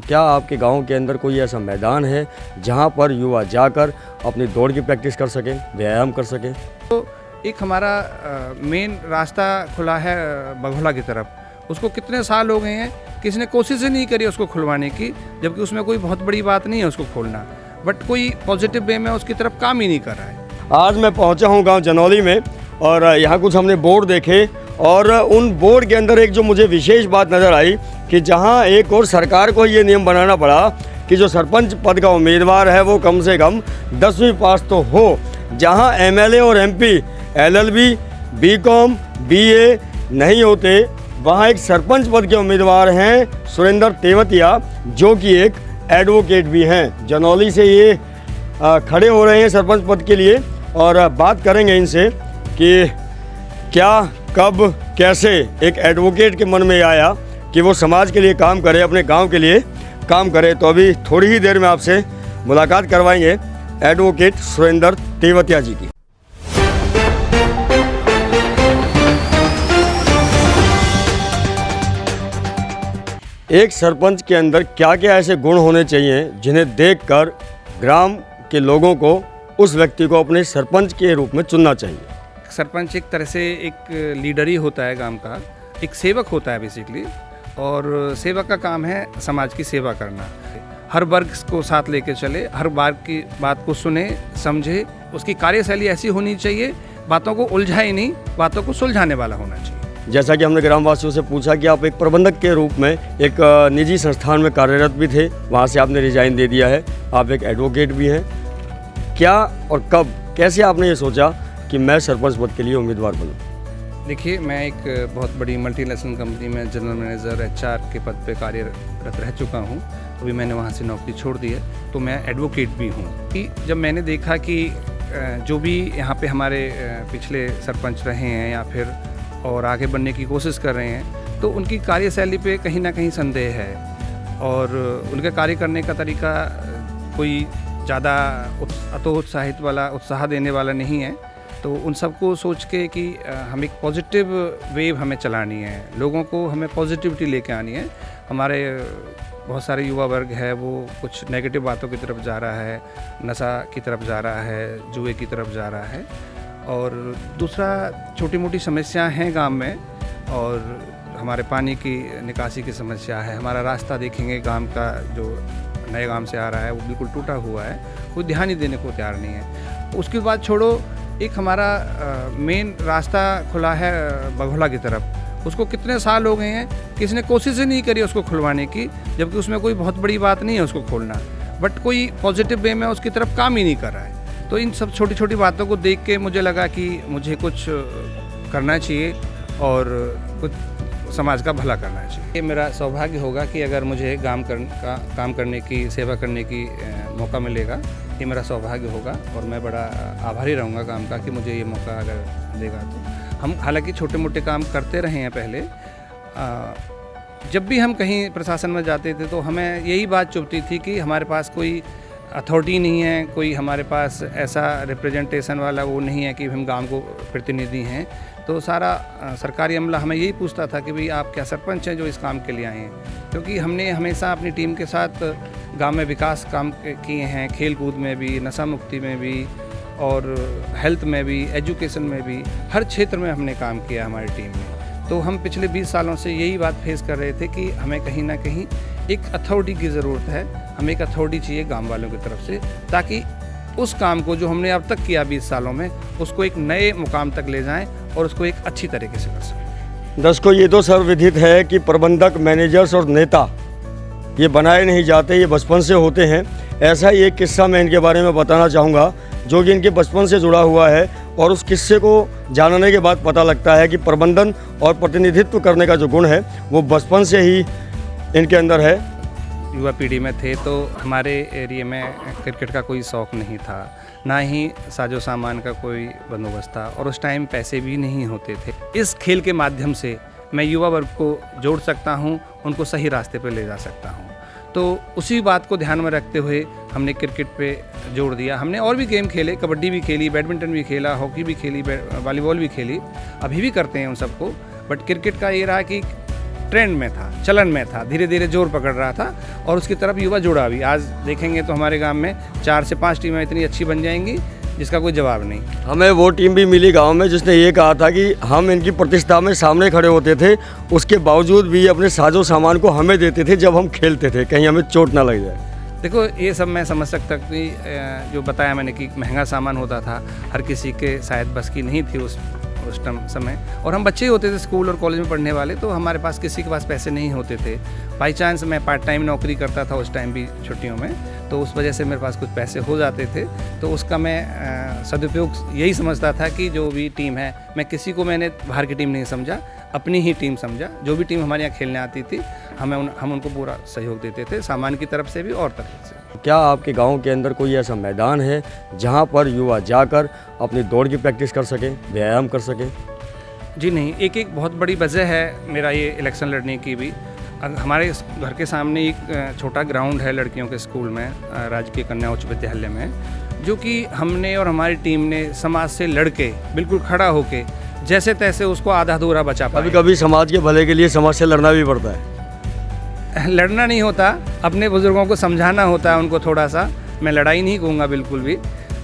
क्या आपके गांव के अंदर कोई ऐसा मैदान है जहां पर युवा जाकर अपनी दौड़ की प्रैक्टिस कर सकें, व्यायाम कर सकें? तो एक हमारा मेन रास्ता खुला है बघोला की तरफ, उसको कितने साल हो गए हैं, किसी ने कोशिश ही नहीं करी उसको खुलवाने की, जबकि उसमें कोई बहुत बड़ी बात नहीं है उसको खोलना, बट कोई पॉजिटिव वे में उसकी तरफ काम ही नहीं कर रहा है। आज मैं पहुंचा हूं गांव जनौली में और यहाँ कुछ हमने बोर्ड देखे और उन बोर्ड के अंदर एक जो मुझे विशेष बात नज़र आई कि जहां एक और सरकार को ये नियम बनाना पड़ा कि जो सरपंच पद का उम्मीदवार है वो कम से कम 10वीं पास तो हो। जहां एमएलए और एमपी एलएलबी, बीकॉम, बीए नहीं होते, वहां एक सरपंच पद के उम्मीदवार हैं सुरेंद्र तेवतिया, जो कि एक एडवोकेट भी हैं। जनौली से ये खड़े हो रहे हैं सरपंच पद के लिए और बात करेंगे इनसे कि क्या, कब, कैसे एक एडवोकेट के मन में आया कि वो समाज के लिए काम करे, अपने गांव के लिए काम करे। तो अभी थोड़ी ही देर में आपसे मुलाकात करवाएंगे एडवोकेट सुरेंद्र तेवतिया जी की। एक सरपंच के अंदर क्या क्या ऐसे गुण होने चाहिए जिन्हें देखकर ग्राम के लोगों को उस व्यक्ति को अपने सरपंच के रूप में चुनना चाहिए? सरपंच एक तरह से एक लीडर ही होता है गांव का, एक सेवक होता है बेसिकली, और सेवक का काम है समाज की सेवा करना। हर वर्ग को साथ लेके चले, हर बार की बात को सुने, समझे, उसकी कार्यशैली ऐसी होनी चाहिए, बातों को उलझाए नहीं, बातों को सुलझाने वाला होना चाहिए। जैसा कि हमने ग्रामवासियों से पूछा कि आप एक प्रबंधक के रूप में एक निजी संस्थान में कार्यरत भी थे, वहाँ से आपने रिजाइन दे दिया है, आप एक एडवोकेट भी हैं। क्या और कब, कैसे आपने ये सोचा कि मैं सरपंच पद के लिए उम्मीदवार बनूं? देखिए, मैं एक बहुत बड़ी मल्टीनेशनल कंपनी में जनरल मैनेजर एचआर के पद पे कार्यरत रह चुका हूँ। अभी मैंने वहाँ से नौकरी छोड़ दी है, तो मैं एडवोकेट भी हूँ। कि जब मैंने देखा कि जो भी यहाँ पे हमारे पिछले सरपंच रहे हैं या फिर और आगे बढ़ने की कोशिश कर रहे हैं, तो उनकी कार्यशैली पे कहीं ना कहीं संदेह है और उनके कार्य करने का तरीका कोई ज़्यादा उत्साहित वाला, उत्साह देने वाला नहीं है। तो उन सबको सोच के कि हम एक पॉजिटिव वेव हमें चलानी है, लोगों को हमें पॉजिटिविटी लेके आनी है। हमारे बहुत सारे युवा वर्ग है वो कुछ नेगेटिव बातों की तरफ जा रहा है, नशा की तरफ जा रहा है, जुए की तरफ जा रहा है, और दूसरा छोटी मोटी समस्याएं हैं गांव में, और हमारे पानी की निकासी की समस्या है। हमारा रास्ता देखेंगे गांव का, जो नए गांव से आ रहा है, वो बिल्कुल टूटा हुआ है, कोई ध्यान ही देने को तैयार नहीं है। उसके बाद छोड़ो, एक हमारा मेन रास्ता खुला है बघोला की तरफ, उसको कितने साल हो गए हैं, किसी ने कोशिश ही नहीं करी उसको खुलवाने की, जबकि उसमें कोई बहुत बड़ी बात नहीं है उसको खोलना, बट कोई पॉजिटिव वे में उसकी तरफ काम ही नहीं कर रहा है। तो इन सब छोटी छोटी बातों को देख के मुझे लगा कि मुझे कुछ करना चाहिए और कुछ समाज का भला करना चाहिए। ये मेरा सौभाग्य होगा कि अगर मुझे काम करने की, सेवा करने की मौका मिलेगा, ये मेरा सौभाग्य होगा और मैं बड़ा आभारी रहूँगा काम का कि मुझे ये मौका अगर देगा। तो हम हालांकि छोटे मोटे काम करते रहे हैं पहले, जब भी हम कहीं प्रशासन में जाते थे तो हमें यही बात चुभती थी कि हमारे पास कोई अथॉरिटी नहीं है, कोई हमारे पास ऐसा रिप्रेजेंटेशन वाला वो नहीं है कि हम गांव को प्रतिनिधि हैं। तो सारा सरकारी अमला हमें यही पूछता था कि भाई आप क्या सरपंच हैं जो इस काम के लिए आए हैं, क्योंकि हमने हमेशा अपनी टीम के साथ गांव में विकास काम किए हैं, खेल कूद में भी, नशा मुक्ति में भी, और हेल्थ में भी, एजुकेशन में भी, हर क्षेत्र में हमने काम किया हमारी टीम में। तो हम पिछले 20 सालों से यही बात फेस कर रहे थे कि हमें कहीं ना कहीं एक अथॉरिटी की ज़रूरत है, हमें एक अथॉरिटी चाहिए गांव वालों की तरफ से, ताकि उस काम को जो हमने अब तक किया 20 सालों में, उसको एक नए मुकाम तक ले जाएं और उसको एक अच्छी तरीके से कर सकें। दर्शकों, ये तो सर्वविदित है कि प्रबंधक, मैनेजर्स और नेता ये बनाए नहीं जाते, ये बचपन से होते हैं। ऐसा ही एक किस्सा मैं इनके बारे में बताना चाहूँगा जो कि इनके बचपन से जुड़ा हुआ है, और उस किस्से को जानने के बाद पता लगता है कि प्रबंधन और प्रतिनिधित्व करने का जो गुण है वो बचपन से ही इनके अंदर है। युवा पीढ़ी में थे तो हमारे एरिया में क्रिकेट का कोई शौक़ नहीं था, ना ही साजो सामान का कोई बंदोबस्त था, और उस टाइम पैसे भी नहीं होते थे। इस खेल के माध्यम से मैं युवा वर्ग को जोड़ सकता हूं, उनको सही रास्ते पर ले जा सकता हूं। तो उसी बात को ध्यान में रखते हुए हमने क्रिकेट पे जोड़ दिया। हमने और भी गेम खेले, कबड्डी भी खेली, बैडमिंटन भी खेला, हॉकी भी खेली, वॉलीबॉल भी खेली, अभी भी करते हैं उन सबको, बट क्रिकेट का ये रहा कि ट्रेंड में था, चलन में था, धीरे धीरे जोर पकड़ रहा था और उसकी तरफ युवा जुड़ा भी। आज देखेंगे तो हमारे गांव में 4 से 5 टीमें इतनी अच्छी बन जाएंगी जिसका कोई जवाब नहीं। हमें वो टीम भी मिली गांव में जिसने ये कहा था कि हम इनकी प्रतिष्ठा में सामने खड़े होते थे, उसके बावजूद भी अपने साजो सामान को हमें देते थे जब हम खेलते थे, कहीं हमें चोट ना लग जाए। देखो ये सब मैं समझ सकता कि जो बताया मैंने कि महंगा सामान होता था, हर किसी के शायद बस की नहीं थी उस समय, और हम बच्चे ही होते थे स्कूल और कॉलेज में पढ़ने वाले, तो हमारे पास किसी के पास पैसे नहीं होते थे। बाई चांस मैं पार्ट टाइम नौकरी करता था उस टाइम भी छुट्टियों में, तो उस वजह से मेरे पास कुछ पैसे हो जाते थे, तो उसका मैं सदुपयोग यही समझता था कि जो भी टीम है, मैं किसी को मैंने बाहर की टीम नहीं समझा, अपनी ही टीम समझा। जो भी टीम हमारे यहाँ खेलने आती थी हम उनको पूरा सहयोग देते थे, सामान की तरफ से भी और तरफ से। क्या आपके गांव के अंदर कोई ऐसा मैदान है जहां पर युवा जाकर अपनी दौड़ की प्रैक्टिस कर सकें, व्यायाम कर सकें? जी नहीं, एक बहुत बड़ी वजह है मेरा ये इलेक्शन लड़ने की भी। हमारे घर के सामने एक छोटा ग्राउंड है लड़कियों के स्कूल में, राजकीय कन्या उच्च विद्यालय में, जो कि हमने और हमारी टीम ने समाज से लड़के बिल्कुल खड़ा होके जैसे तैसे उसको आधा अधूरा बचा पाए। कभी कभी समाज के भले के लिए समाज से लड़ना भी पड़ता है। लड़ना नहीं होता, अपने बुजुर्गों को समझाना होता है उनको थोड़ा सा। मैं लड़ाई नहीं कहूँगा बिल्कुल भी,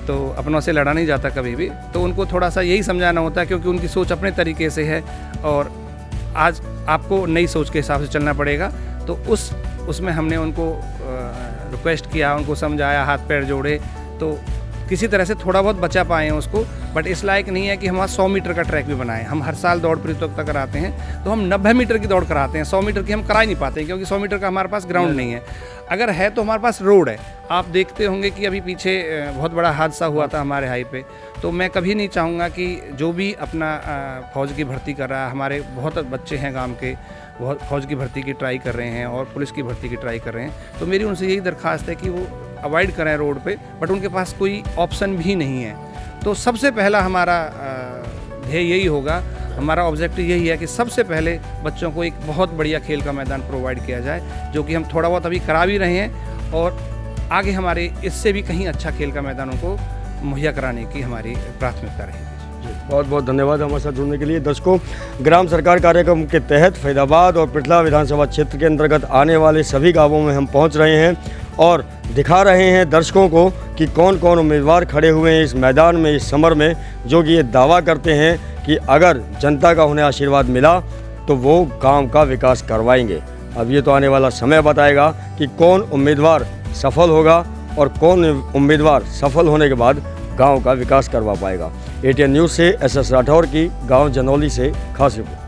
तो अपनों से लड़ा नहीं जाता कभी भी, तो उनको थोड़ा सा यही समझाना होता है क्योंकि उनकी सोच अपने तरीके से है और आज आपको नई सोच के हिसाब से चलना पड़ेगा। तो उसमें हमने उनको रिक्वेस्ट किया, उनको समझाया, हाथ पैर जोड़े, तो किसी तरह से थोड़ा बहुत बचा पाए हैं उसको। बट इस लायक नहीं है कि हम 100 मीटर का ट्रैक भी बनाएं। हम हर साल दौड़ प्रतियोगिता कराते हैं, तो हम 90 मीटर की दौड़ कराते हैं, 100 मीटर की हम करा ही नहीं पाते क्योंकि 100 मीटर का हमारे पास ग्राउंड नहीं है। अगर है तो हमारे पास रोड है। आप देखते होंगे कि अभी पीछे बहुत बड़ा हादसा हुआ था हमारे हाई पे, तो मैं कभी नहीं चाहूँगा कि जो भी अपना फौज की भर्ती कर रहा है, हमारे बहुत बच्चे हैं गाँव के, बहुत फौज की भर्ती की ट्राई कर रहे हैं और पुलिस की भर्ती की ट्राई कर रहे हैं, तो मेरी उनसे यही दरख्वास्त है कि वो अवॉइड करें रोड पे, बट उनके पास कोई ऑप्शन भी नहीं है। तो सबसे पहला हमारा ध्येय यही होगा, हमारा ऑब्जेक्टिव यही है कि सबसे पहले बच्चों को एक बहुत बढ़िया खेल का मैदान प्रोवाइड किया जाए, जो कि हम थोड़ा बहुत अभी करा भी रहे हैं और आगे हमारे इससे भी कहीं अच्छा खेल का मैदान उनको मुहैया कराने की हमारी प्राथमिकता रहेगी। बहुत बहुत धन्यवाद हमारे साथ जुड़ने के लिए। दर्शकों, ग्राम सरकार कार्यक्रम के तहत फैदाबाद और पिटला विधानसभा क्षेत्र के अंतर्गत आने वाले सभी गांवों में हम पहुंच रहे हैं और दिखा रहे हैं दर्शकों को कि कौन कौन उम्मीदवार खड़े हुए हैं इस मैदान में, इस समर में, जो कि ये दावा करते हैं कि अगर जनता का उन्हें आशीर्वाद मिला तो वो गांव का विकास करवाएंगे। अब ये तो आने वाला समय बताएगा कि कौन उम्मीदवार सफल होगा और कौन उम्मीदवार सफल होने के बाद गांव का विकास करवा पाएगा। एटीएन न्यूज़ से एस राठौर की गांव जनौली से खास रिपोर्ट।